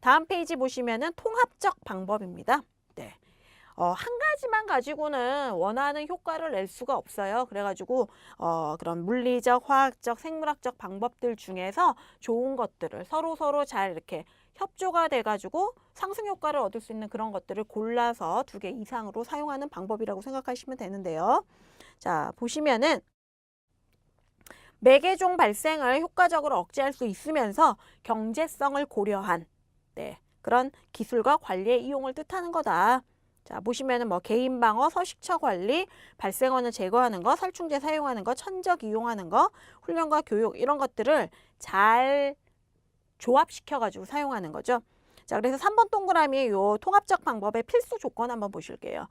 다음 페이지 보시면은 통합적 방법입니다. 네. 한 가지만 가지고는 원하는 효과를 낼 수가 없어요. 그래가지고 그런 물리적, 화학적, 생물학적 방법들 중에서 좋은 것들을 서로 잘 이렇게 협조가 돼가지고 상승 효과를 얻을 수 있는 그런 것들을 골라서 2개 이상으로 사용하는 방법이라고 생각하시면 되는데요. 자, 보시면은 매개종 발생을 효과적으로 억제할 수 있으면서 경제성을 고려한 그런 기술과 관리의 이용을 뜻하는 거다. 자, 보시면은 뭐 개인 방어, 서식처 관리, 발생원을 제거하는 거, 살충제 사용하는 거, 천적 이용하는 거, 훈련과 교육 이런 것들을 잘 조합시켜 가지고 사용하는 거죠. 자, 그래서 3번 동그라미의 요 통합적 방법의 필수 조건 한번 보실게요.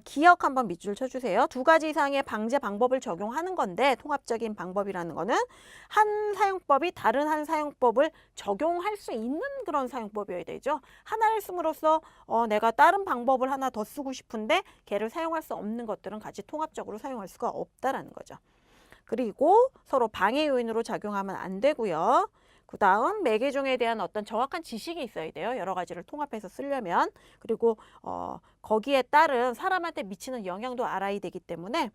기억 한번 밑줄 쳐주세요. 2가지 이상의 방제 방법을 적용하는 건데, 통합적인 방법이라는 거는 한 사용법이 다른 한 사용법을 적용할 수 있는 그런 사용법이어야 되죠. 하나를 씀으로써 내가 다른 방법을 하나 더 쓰고 싶은데 걔를 사용할 수 없는 것들은 같이 통합적으로 사용할 수가 없다라는 거죠. 그리고 서로 방해 요인으로 작용하면 안 되고요. 그 다음 매개종에 대한 어떤 정확한 지식이 있어야 돼요. 여러 가지를 통합해서 쓰려면. 그리고 거기에 따른 사람한테 미치는 영향도 알아야 되기 때문에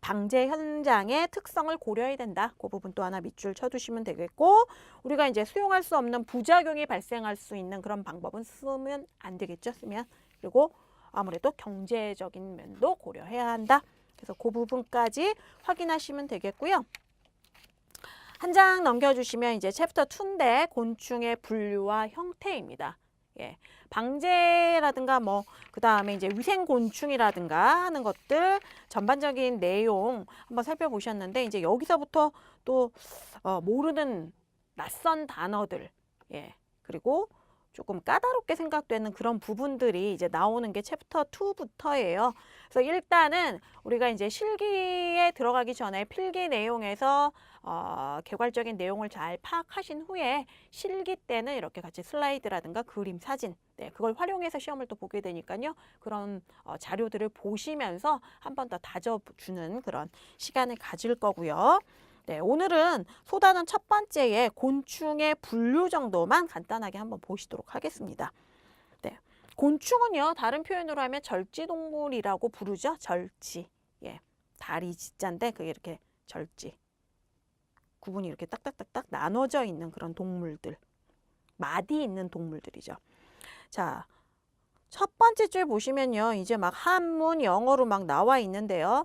방제 현장의 특성을 고려해야 된다. 그 부분 또 하나 밑줄 쳐두시면 되겠고, 우리가 이제 수용할 수 없는 부작용이 발생할 수 있는 그런 방법은 쓰면 안 되겠죠. 쓰면. 그리고 아무래도 경제적인 면도 고려해야 한다. 그래서 그 부분까지 확인하시면 되겠고요. 한 장 넘겨주시면 이제 챕터 2인데 곤충의 분류와 형태입니다. 예, 방제라든가 뭐 그 다음에 이제 위생곤충이라든가 하는 것들 전반적인 내용 한번 살펴보셨는데, 이제 여기서부터 또 모르는 낯선 단어들, 예, 그리고 조금 까다롭게 생각되는 그런 부분들이 이제 나오는 게 챕터 2부터예요. 그래서 일단은 우리가 이제 실기에 들어가기 전에 필기 내용에서 개괄적인 내용을 잘 파악하신 후에 실기 때는 이렇게 같이 슬라이드라든가 그림, 사진, 그걸 활용해서 시험을 또 보게 되니까요. 그런 자료들을 보시면서 한 번 더 다져주는 그런 시간을 가질 거고요. 네, 오늘은 소단원 첫 번째에 곤충의 분류 정도만 간단하게 한번 보시도록 하겠습니다. 네, 곤충은요, 다른 표현으로 하면 절지동물이라고 부르죠. 절지. 예, 다리 지자인데 그게 이렇게 절지. 구분이 이렇게 딱딱딱딱 나눠져 있는 그런 동물들. 마디 있는 동물들이죠. 자, 첫 번째 줄 보시면요, 이제 막 한문 영어로 막 나와 있는데요.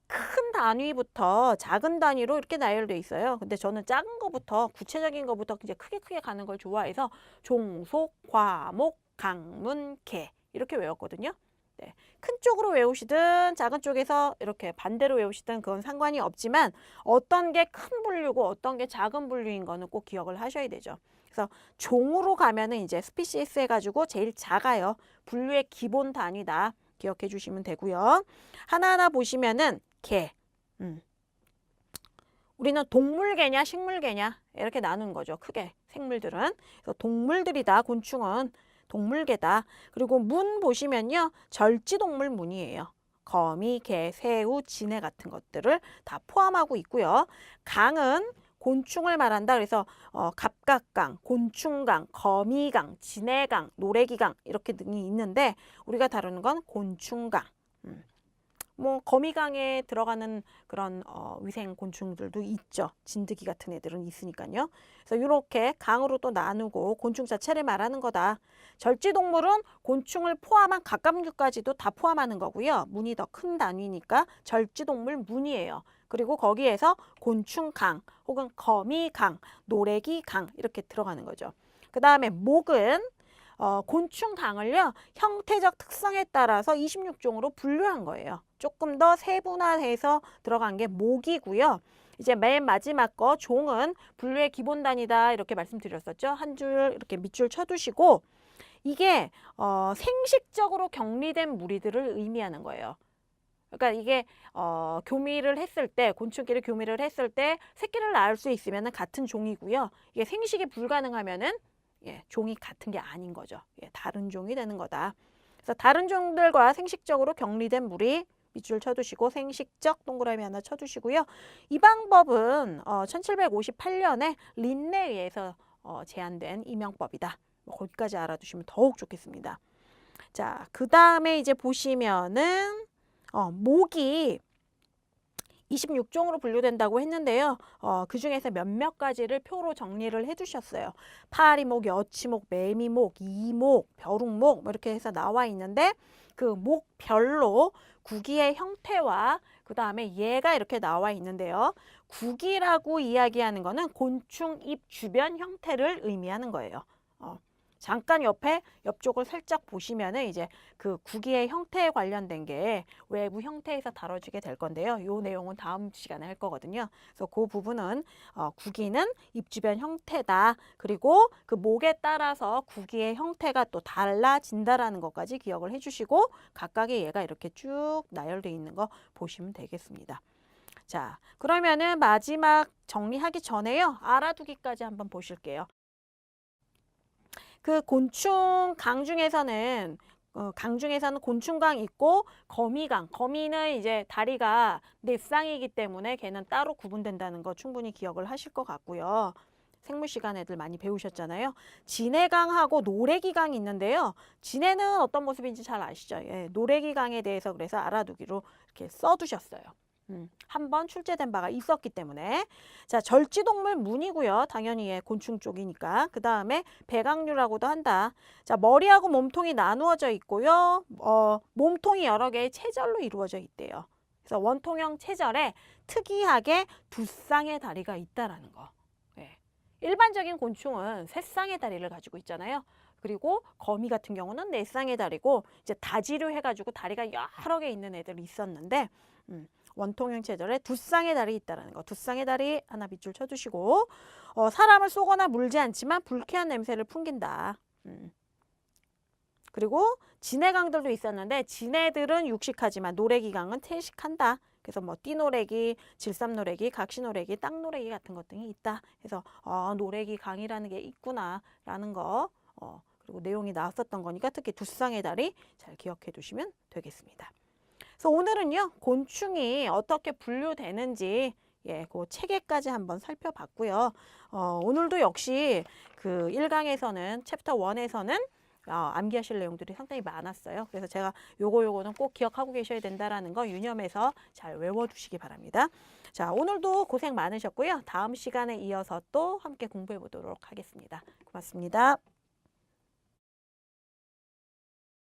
큰 단위부터 작은 단위로 이렇게 나열돼 있어요. 근데 저는 작은 거부터 구체적인 거부터 이제 크게 가는 걸 좋아해서 종속, 과목, 강문, 개 이렇게 외웠거든요. 네. 큰 쪽으로 외우시든 작은 쪽에서 이렇게 반대로 외우시든 그건 상관이 없지만 어떤 게 큰 분류고 어떤 게 작은 분류인 거는 꼭 기억을 하셔야 되죠. 그래서 종으로 가면은 이제 스피시스 해가지고 제일 작아요. 분류의 기본 단위다. 기억해 주시면 되고요. 하나하나 보시면은 개. 우리는 동물개냐 식물개냐 이렇게 나누는 거죠. 크게 생물들은. 그래서 동물들이다. 곤충은 동물개다. 그리고 문 보시면요. 절지동물 문이에요. 거미, 개, 새우, 진해 같은 것들을 다 포함하고 있고요. 강은 곤충을 말한다. 그래서 갑각강, 곤충강, 거미강, 진해강, 노래기강 이렇게 등이 있는데 우리가 다루는 건 곤충강. 뭐 거미강에 들어가는 그런 위생 곤충들도 있죠. 진드기 같은 애들은 있으니까요. 그래서 이렇게 강으로 또 나누고 곤충 자체를 말하는 거다. 절지동물은 곤충을 포함한 갑각류까지도 다 포함하는 거고요. 문이 더 큰 단위니까 절지동물 문이에요. 그리고 거기에서 곤충강 혹은 거미강, 노래기강 이렇게 들어가는 거죠. 그 다음에 목은 곤충강을요, 형태적 특성에 따라서 26종으로 분류한 거예요. 조금 더 세분화해서 들어간 게 목이고요. 이제 맨 마지막 거 종은 분류의 기본 단위다 이렇게 말씀드렸었죠. 한 줄 이렇게 밑줄 쳐두시고, 이게 생식적으로 격리된 무리들을 의미하는 거예요. 그러니까 이게 교미를 했을 때, 곤충끼리 교미를 했을 때 새끼를 낳을 수 있으면 같은 종이고요. 이게 생식이 불가능하면은 종이 같은 게 아닌 거죠. 다른 종이 되는 거다. 그래서 다른 종들과 생식적으로 격리된 무리 밑줄 쳐두시고 생식적 동그라미 하나 쳐두시고요. 이 방법은 1758년에 린네에 의해서 제안된 이명법이다. 거기까지 알아두시면 더욱 좋겠습니다. 자, 그 다음에 이제 보시면은 목이 26종으로 분류된다고 했는데요. 그 중에서 몇몇 가지를 표로 정리를 해두셨어요. 파리목, 여치목, 매미목, 이목, 벼룩목 뭐 이렇게 해서 나와 있는데 그 목별로 구기의 형태와 그 다음에 얘가 이렇게 나와 있는데요. 구기라고 이야기하는 거는 곤충 입 주변 형태를 의미하는 거예요. 잠깐 옆쪽을 살짝 보시면은 이제 그 구기의 형태에 관련된 게 외부 형태에서 다뤄지게 될 건데요. 이 내용은 다음 시간에 할 거거든요. 그래서 그 부분은 구기는 입 주변 형태다. 그리고 그 목에 따라서 구기의 형태가 또 달라진다라는 것까지 기억을 해주시고 각각의 얘가 이렇게 쭉 나열되어 있는 거 보시면 되겠습니다. 자, 그러면은 마지막 정리하기 전에요. 알아두기까지 한번 보실게요. 그 곤충강 중에서는 곤충강 있고 거미강. 거미는 이제 다리가 4쌍이기 때문에 걔는 따로 구분된다는 거 충분히 기억을 하실 것 같고요. 생물 시간 애들 많이 배우셨잖아요. 진해강하고 노래기강이 있는데요. 진해는 어떤 모습인지 잘 아시죠? 노래기강에 대해서 그래서 알아두기로 이렇게 써두셨어요. 한번 출제된 바가 있었기 때문에. 자, 절지동물 문이고요. 당연히 곤충 쪽이니까. 그 다음에 백악류라고도 한다. 자, 머리하고 몸통이 나누어져 있고요. 몸통이 여러 개의 체절로 이루어져 있대요. 그래서 원통형 체절에 특이하게 2쌍의 다리가 있다라는 거. 일반적인 곤충은 3쌍의 다리를 가지고 있잖아요. 그리고 거미 같은 경우는 4쌍의 다리고 이제 다지류 해가지고 다리가 여러 개 있는 애들이 있었는데 원통형 체절에 2쌍의 다리 있다는 거. 2쌍의 다리 하나 밑줄 쳐두시고 사람을 쏘거나 물지 않지만 불쾌한 냄새를 풍긴다. 그리고 진해강들도 있었는데 진해들은 육식하지만 노래기강은 퇴식한다. 그래서 뭐 띠노래기, 질삼노래기, 각시노래기, 땅노래기 같은 것 등이 있다. 그래서 노래기강이라는 게 있구나라는 거 그리고 내용이 나왔었던 거니까 특히 2쌍의 다리 잘 기억해 두시면 되겠습니다. 그래서 오늘은요, 곤충이 어떻게 분류되는지 그 체계까지 한번 살펴봤고요. 오늘도 역시 그 1강에서는 챕터 1에서는 암기하실 내용들이 상당히 많았어요. 그래서 제가 요거는 꼭 기억하고 계셔야 된다라는 거 유념해서 잘 외워두시기 바랍니다. 자, 오늘도 고생 많으셨고요. 다음 시간에 이어서 또 함께 공부해 보도록 하겠습니다. 고맙습니다.